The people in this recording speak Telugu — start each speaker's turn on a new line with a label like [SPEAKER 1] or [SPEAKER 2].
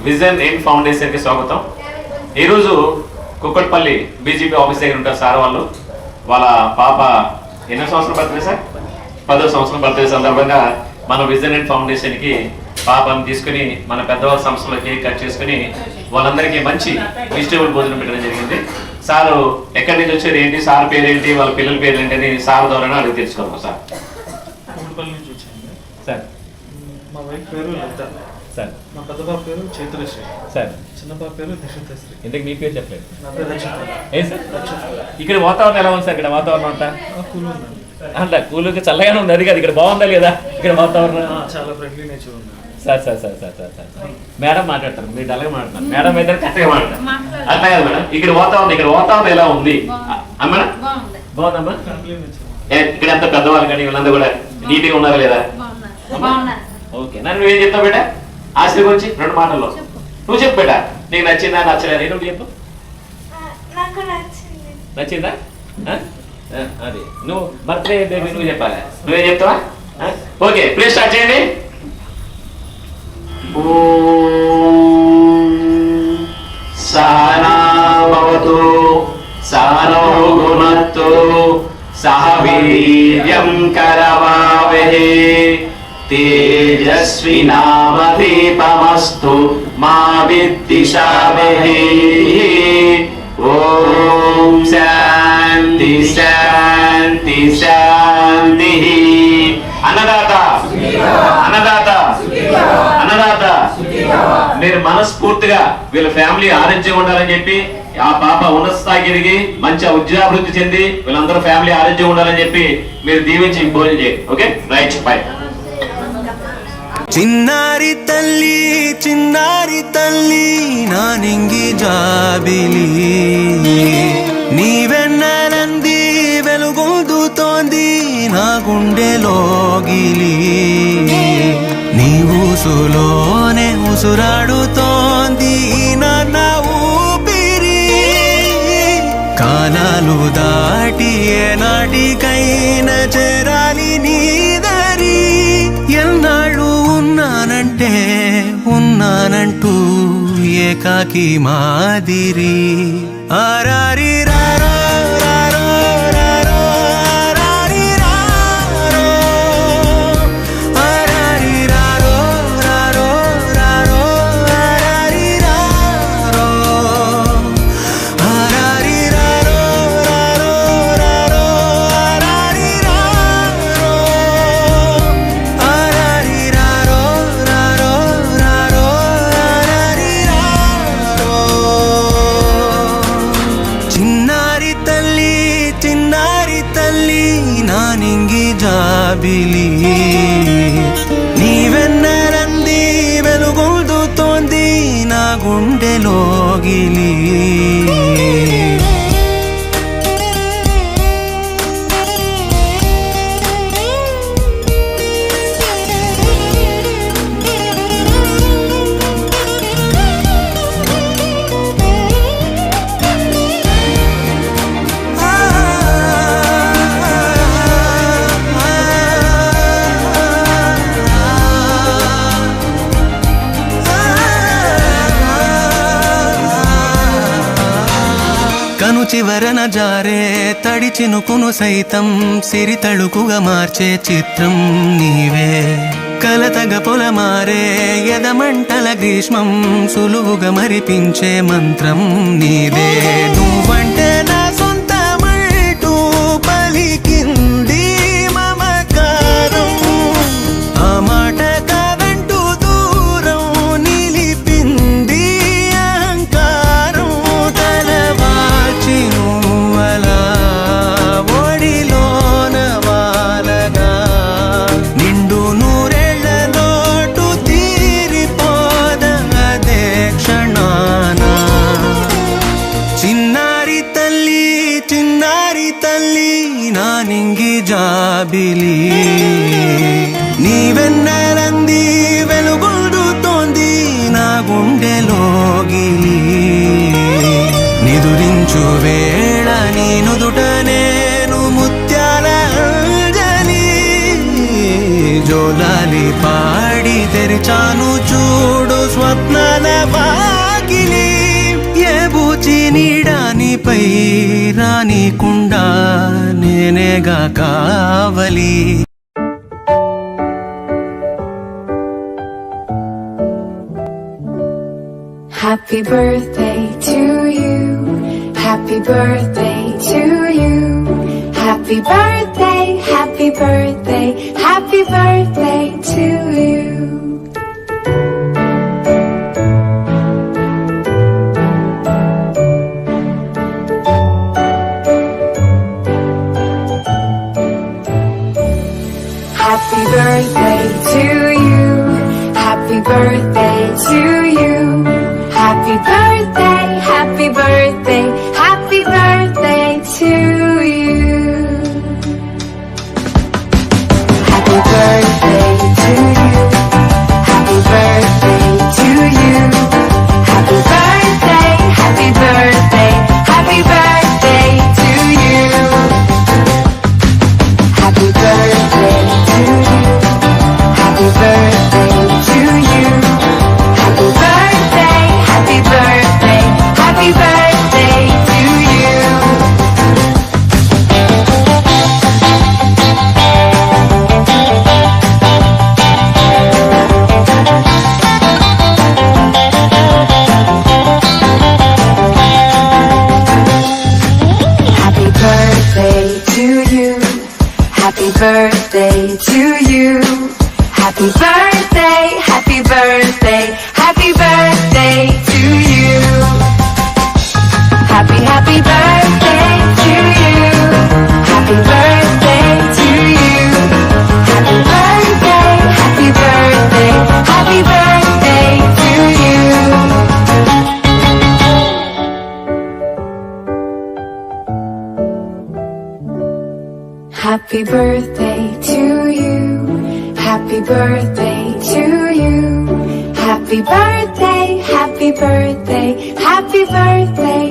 [SPEAKER 1] విజన్ అండ్ ఫౌండేషన్కి స్వాగతం. ఈరోజు కుక్కట్పల్లి బీజేపీ ఆఫీస్ దగ్గర ఉంటారు సార్ వాళ్ళు. వాళ్ళ పాప ఎన్నో సంవత్సరం బర్త్డే సార్? 10వ సంవత్సరం బర్త్డే సందర్భంగా మన విజన్ అండ్ ఫౌండేషన్కి పాపను తీసుకుని మన పెద్దవాళ్ళ సంస్థలో కేక్ కట్ చేసుకుని వాళ్ళందరికీ మంచి వెజిటేబుల్ భోజనం పెట్టడం జరిగింది. సారు ఎక్కడి నుంచి వచ్చారు, ఏంటి సార్ పేరేంటి, వాళ్ళ పిల్లల పేరు ఏంటి అని సార్ ద్వారా అడిగి తెలుసుకోవాలి సార్.
[SPEAKER 2] నుంచి వచ్చాను
[SPEAKER 1] సార్.
[SPEAKER 2] మా వైఫ్ పేరు లలిత సార్. మా పెద్ద బాబు పేరు చైతులశ్రీ సార్. చిన్న బాబు పేరు నిషితశ్రీ.
[SPEAKER 1] ఇంతకు మీ పేరు చెప్పలేదు?
[SPEAKER 2] నా పేరు రక్షిత.
[SPEAKER 1] ఏ సార్? ఇక్కడ వాతావరణం ఎలా ఉంది సార్? ఇక్కడ వాతావరణం అంతా
[SPEAKER 2] కూల్ ఉందండి.
[SPEAKER 1] అంటే కూల్గా చల్లగానే ఉంది, అది కాదు ఇక్కడ బాగుందా లేదా ఇక్కడ వాతావరణం?
[SPEAKER 2] చాలా ఫ్రెండ్లీ నేచర్ ఉంది
[SPEAKER 1] sir. Sir sir sir sir sir madam మాట్లాడతారు, మీరు అలాగే మాట్లాడతారు. మేడం అయితే కరెక్ట్గా మాట్లాడతారు. అట్లా కాదు మేడం, ఇక్కడ వాతావరణం ఎలా ఉంది మేడం? బాగుందమ్మా. ఇక్కడ ఎంత పెద్దవాళ్ళు కానీ వీళ్ళందరూ కూడా నీట్గా ఉన్నారు లేదా? ఓకే. నన్ను నువ్వేం చెప్తావు బేటా ఆశ గురించి 2 మాటల్లో? నువ్వు చెప్పు బేటా, నీకు నచ్చిందా నచ్చలేదు? నువ్వు చెప్పు. నచ్చిందా? అది నువ్వు బర్త్డే బేబీ నువ్వు చెప్పాలి. నువ్వేం చెప్తావా? ఓకే, ప్లీజ్ స్టార్ట్ చేయండి. సహనా భవతు సహనౌ భునక్తు సహ వీర్యం కరవావహై తేజస్వినావదీపమస్తు మా విద్విషావహై. ఓం శాంతి శాంతి శాంతి. అన్నదాత అన్నదాత అన్నదాత మీరు మనస్ఫూర్తిగా వీళ్ళ ఫ్యామిలీ ఆరోగ్యంగా ఉండాలని చెప్పి, ఆ పాప ఉన్నత స్థాయికి ఎదిగి మంచి విద్యాభివృద్ధి చెంది వీళ్ళందరూ ఫ్యామిలీ ఆరోగ్యంగా ఉండాలని చెప్పి మీరు దీవించి భోజనం చేయండి. Okay, right, by.
[SPEAKER 3] చిన్నారి తల్లి నా నింగి జాబిలి, నీవెన్ననంది వెలుగొందుతోంది నా గుండెలోగిలి, నీ ఊసులోనే ఉసురాడుతోంది నాన్న ఊపిరి, కాలాలు దాటి ఏనాటికైనా చేరాలి నీ దరి, ఎన్నాళ్ళు ఉన్నానంటూ ఏకాకి మాదిరి, ఆరారి రారో రారో రారో ఆరారి రారో ఆరారి రారో రారో రారో ఆరారి రారో ఆరారి రారో రారో రారో ఆరారి రారో ఆరారి రారో రారో రారో ఆరారి రారో. చిన్నారి తల్లి నా నింగి జాబిలి, నీవెన్నరంది వెలుగొందుతోంది నా గుండెలోగిలి. కను చివరన జారే తడి చినుకును సైతం సిరి తళుకుగా మార్చే చిత్రం నీవే, కలతగ పొలమారే ఎదమంటల గ్రీష్మం సులువుగా మరిపించే మంత్రం నీదే, నువ్వంటే నా సొంతమంటూ పలికింది మమకారం, ఆ మాట కాదంటూ దూరం నిలిపింది అహంకారం, తలవాచి నువ్వలా ఒడిలోన వాలగా నిండు నూరేళ్ల లోటు తీరిపోదదే క్షణాన. చిన్నారి తల్లి నా నింగి జాబిలి, నీవెన్నరంది వెలుగొందుతోంది నా గుండెలోగిలి, నిదురించు వేళ నీ నుదుట నేను ముత్యాల అంజలి, జోలాలి పాడి తెరిచాను చూడు స్వప్నాల నువ్వై రానీకుండా నేనేగా కావలి.
[SPEAKER 4] Happy birthday to you. Happy birthday to you. Happy birthday, happy birthday, happy birthday to you. Happy birthday to you. Happy birthday to you. Happy birthday, happy birthday, happy birthday to you. Happy birthday to you. Happy birthday to you. Happy birthday, happy birthday, happy birthday to you. Happy birthday to you. Happy birthday to you. Happy birthday, happy birthday, happy birthday to you. Happy birthday to you. Happy birthday to you. Happy birthday, happy birthday, happy birthday to you. Happy, happy birthday to you. Happy birthday to you. Happy birthday, happy birthday, happy birthday to you. Happy birthday to you. Happy birthday to you. Happy birthday, happy birthday, happy birthday